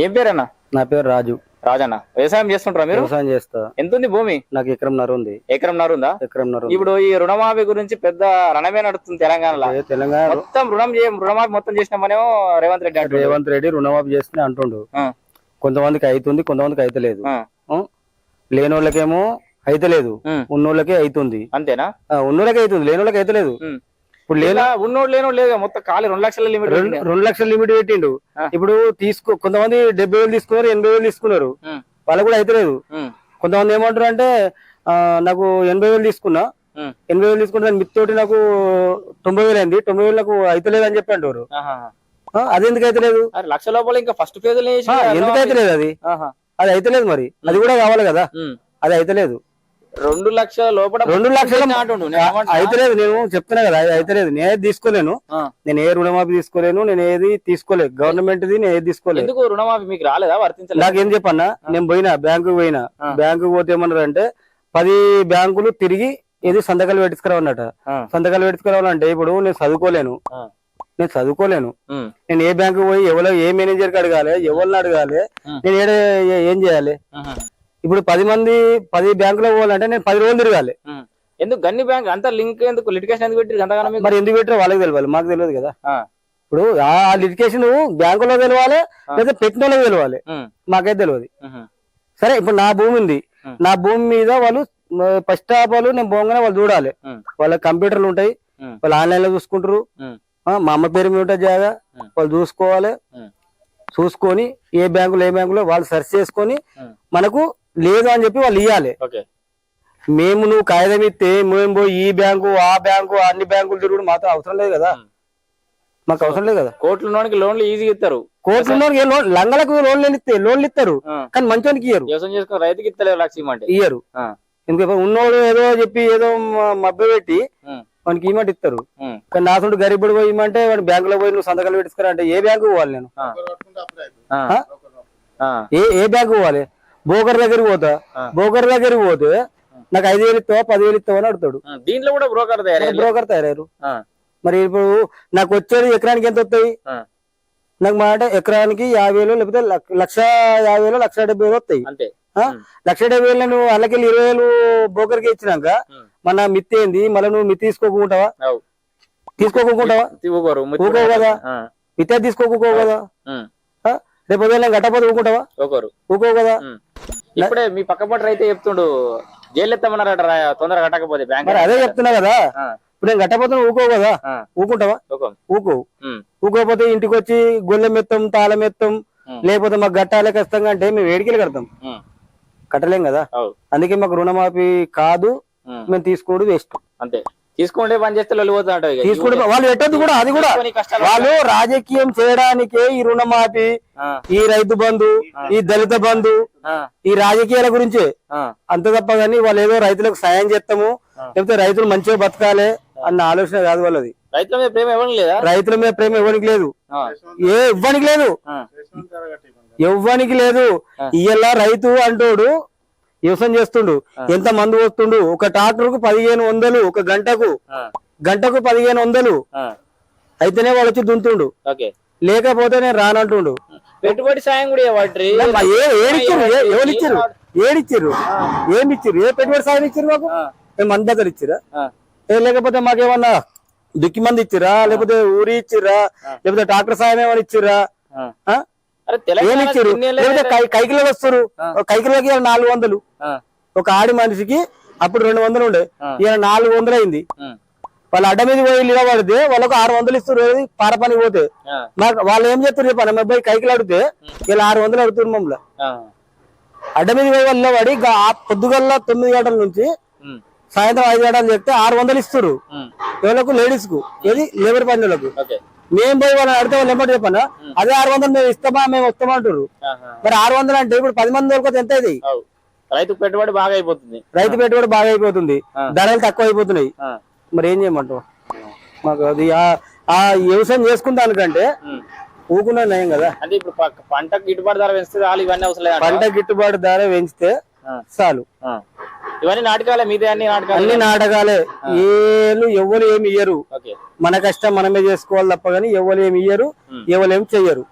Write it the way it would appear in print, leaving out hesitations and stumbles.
ఏం పేరన్నా? నా పేరు రాజు. రాజన్న, వ్యవసాయం చేస్తుంటారా మీరు? వ్యవసాయం చేస్తా. ఎంత ఉంది భూమి? నాకు ఎకరంన్నర ఉంది. ఎకరంన్నర ఉందా? ఎకరంన్నర. ఇప్పుడు ఈ రుణమాఫీ గురించి పెద్ద రణమే నడుస్తుంది తెలంగాణలో. తెలంగాణ మొత్తం రుణమాఫీ మొత్తం చేసినామనేమో రేవంత్ రెడ్డి అంటాడు. రేవంత్ రెడ్డి రుణమాఫీ చేస్తే అంటుండు. కొంతమందికి అవుతుంది, కొంతమందికి అయితలేదు. లేనోళ్ళకేమో అయితలేదు, ఉన్నోళ్ళకే అవుతుంది. అంతేనా? ఉన్నోళ్ళకి అవుతుంది, లేనోళ్ళకి అయితలేదు. ఇప్పుడు ఉన్నోడు లేనోడు లేదు, మొత్తం ఖాళీ 2 లక్షల లిమిట్. 2 లక్షల లిమిట్ పెట్టిండు. ఇప్పుడు కొంతమంది 70,000 తీసుకున్నారు, 80,000 తీసుకున్నారు, వాళ్ళకు కూడా అయితలేదు. కొంతమంది ఏమంటారు అంటే నాకు 80,000 తీసుకున్నా, 80,000 తీసుకుంటే దాని మిత్తోటి నాకు 90,000 అయింది, 90,000 నాకు అయితలేదు అని చెప్పి అంటారు. అది ఎందుకు అయితలేదు? లక్ష లోపల ఇంకా ఫస్ట్ ఫేజ్ ఎందుకు అయితలేదు? అది అయితలేదు, మరి అది కూడా కావాలి కదా. అది అయితలేదు. 2 లక్షల లోపల 2 లక్షలు అయితలేదు. నేను చెప్తున్నా కదా, అది అయితలేదు. నేను తీసుకోలేను, నేను ఏ రుణమాఫీ తీసుకోలేను, నేను ఏది తీసుకోలేదు. గవర్నమెంట్ ది నేను ఏది తీసుకోలేదు. ఎందుకు రుణమాఫీ మీకు రాలేదా? వర్తించలేదు. నాకేం చెప్పన్నా, నేను పోయినా బ్యాంకుకి పోయినా, బ్యాంకుకి పోతే ఏమన్నారు అంటే 10 బ్యాంకులు తిరిగి ఏది సంతకాలు పెట్టించుకురావన్నట. సంతకాలు పెట్టించుకురావాలంటే ఇప్పుడు నేను చదువుకోలేను, నేను ఏ బ్యాంకు పోయి ఎవరో ఏ మేనేజర్ కి అడగాలి, ఎవరిని అడగాలి, నేను ఏం చేయాలి? ఇప్పుడు 10 బ్యాంకులో పోవాలంటే నేను 10 రోజులు తిరగాలి. ఎందుకు గన్ని బ్యాంక్ అంతా లింక్ ఎందుకు లిటికేషన్ ఎందుకు పెట్టి అంతగానో? మరి ఎందుకు పెట్టారో వాళ్ళకి తెలియాలి, మాకు తెలియదు కదా. ఇప్పుడు ఆ లిటికేషన్ బ్యాంకులో తెలవాలి, లేదా పెట్టిన వాళ్ళకి తెలవాలి, మాకైతే తెలియదు. సరే, ఇప్పుడు నా భూమి ఉంది, నా భూమి మీద వాళ్ళు ఫస్ట్ ఆఫ్ ఆల్ నేను పోగానే వాళ్ళు చూడాలి. వాళ్ళ కంప్యూటర్లు ఉంటాయి, వాళ్ళు ఆన్లైన్ లో చూసుకుంటారు. మా అమ్మ పేరు మీద ఉంటుంది జాగా, వాళ్ళు చూసుకోవాలి. చూసుకొని ఏ బ్యాంకులో వాళ్ళు సెర్చ్ చేసుకొని మనకు లేదు అని చెప్పి వాళ్ళు ఇవ్వాలి. మేము నువ్వు కాగితం ఇస్తే మేము పోయి ఈ బ్యాంకు ఆ బ్యాంకు అన్ని బ్యాంకులు తిరుగుడు మాత్రం అవసరం లేదు కదా, మాకు అవసరం లేదు కదా. కోట్లకి లోన్లు ఈజీగా ఇస్తారు, కోట్లకి లంగలకు లోన్లు ఇస్తారు, కానీ మంచోనికి ఇయ్యరు. వ్యవసాయం చేసుకుని రైతుకి ఇయ్యరు. ఎందుకంటే ఉన్నోడు ఏదో చెప్పి ఏదో మభ్య పెట్టి మనకి ఇమంటే ఇస్తారు, కానీ నా సొంత గరీబుడు పోయి ఇమ్మంటే వాడు బ్యాంకులో పోయి నువ్వు సంతకాలు పెట్టిస్తారా అంటే ఏ బ్యాంకు పోవాలి? నేను ఏ బ్యాంకు పోవాలి? బోకర్ దగ్గరికి పోతా, బోకర్ దగ్గరికి పోతే నాకు 5,000 ఇస్తావా 10,000 ఇస్తావా అని అడుగుతాడు. దీంట్లో కూడా బ్రోకర్ తయారయ్యారు. మరి ఇప్పుడు నాకు వచ్చేది ఎకరానికి ఎంత వస్తాయి? నాకు మాట ఎకరానికి 50,000 లేకపోతే 1,50,000 1,70,000 వస్తాయి. 1,70,000 నువ్వు అల్లకెళ్ళి 20,000 బోకర్కి ఇచ్చినాక మన మిత్తి ఏంది? మళ్ళీ నువ్వు మిత్తి తీసుకోకుంటావా? ఊకో కదా, మిత్తి తీసుకోకో కదా. రేపు ఉదయం గట్టపోతే ఊకుంటావా? ఊకో కదా. ఇప్పుడే మీ పక్క పట్టు రైతే చెప్తుండు జైలు ఎత్తామన్నారట తొందరగా కట్టకపోతే బ్యాంక్. అదే చెప్తున్నా కదా, ఇప్పుడు నేను గట్టపోతే ఊకో కదా, ఊకుంటావా? ఊకోపోతే ఇంటికి వచ్చి గొల్లెం ఎత్తాం, తాళం ఎత్తాం, లేకపోతే మాకు గట్టాలే ఖచ్చితంగా అంటే మేము వేడికెళ్ళి కడతాం, కట్టలేం కదా. అందుకే మాకు రుణమాఫీ కాదు, మేము తీసుకోవడం వేస్ట్. అంతే, తీసుకుంటే పని చేస్తే తీసుకుంటే వాళ్ళు పెట్టద్దు కూడా. అది కూడా వాళ్ళు రాజకీయం చేయడానికే ఈ రుణమాఫీ, ఈ రైతు బంధు, ఈ దళిత బంధు, ఈ రాజకీయాల గురించే అంత తప్ప. కానీ వాళ్ళు ఏదో రైతులకు సాయం చేస్తాము, లేకపోతే రైతులు మంచిగా బతకాలి అన్న ఆలోచన కాదు వాళ్ళది. రైతుల మీద ప్రేమ ఎవరికి లేదా? రైతుల మీద ప్రేమ ఎవరికి లేదు, ఎవ్వనికి లేదు. ఇయ్యలా రైతు అంటోడు వ్యవసాయం చేస్తుండు, ఎంత మందు వస్తుండు. ఒక ట్రాక్టర్ కు 1,500, ఒక గంటకు 1,500 అయితేనే వాడు వచ్చి దున్తుండు, లేకపోతే నేను రానంటుండు. పెట్టుబడి సాయం కూడా ఏడిచ్చిర్రు? ఏ పెట్టుబడి సాయం ఇచ్చిర్రు? మాకు మేము మన దగ్గర ఇచ్చిరా? లేకపోతే మాకేమన్నా దుక్కి మంది ఇచ్చిరా, లేకపోతే ఊరి ఇచ్చిరా, లేకపోతే ట్రాక్టర్ సాయం ఏమైనా ఇచ్చిరా? ఏమి ఇచ్చారు? కైకిలో వస్తారు, కైకిలోకి 400. ఒక ఆడి మనిషికి అప్పుడు 200 ఉండే, ఈయన 400 అయింది. వాళ్ళు అడ్డ మీద పోయి నిలబడితే వాళ్ళకు 600 ఇస్తారు పార పని పోతే. వాళ్ళు ఏం చెప్తారు చెప్పాను, మా అబ్బాయి కైకిలు అడిగితే ఇలా 600 అడుగుతారు మమ్మల్ని. అడ్డ మీద పోయి వాళ్ళు నిలబడి పొద్దుగల్లా 9 గంటల నుంచి సాయంత్రం 5 గంటలు చెప్తే 600 ఇస్తారు. ఎవరికి? లేడీస్ కు, ఏది లేబర్ పనులకు. మేము పోయి వాళ్ళని అడితే వాళ్ళు ఏమంటారు చెప్పాను, అదే 600 మేము ఇస్తామా, మేము వస్తామంటారు. మరి 600 అంటే ఇప్పుడు 10 మంది దొరకదు, ఎంత ఇది? రైతు పెట్టుబడి బాగా అయిపోతుంది, ధరలు తక్కువ అయిపోతున్నాయి. మరి ఏం చేయమంటావు? మాకు అది ఆ వ్యవసాయం చేసుకున్న దానికంటే ఊకున్నా నయం కదా. అంటే ఇప్పుడు పంట గిట్టుబాటు ధర పెంచితే ఇవన్నీ అవసరం లేదు. పంట గిట్టుబాటు ధర పెంచితే చాలు. ఇవన్నీ నాటకాలే, మీదే అన్ని నాటకాలే. ఎవరు ఏమి ఇయ్యరు, మన కష్టం మనమే చేసుకోవాలి తప్ప కానీ ఎవరు ఏమి ఇయ్యరు, ఎవరు ఏమి చెయ్యరు.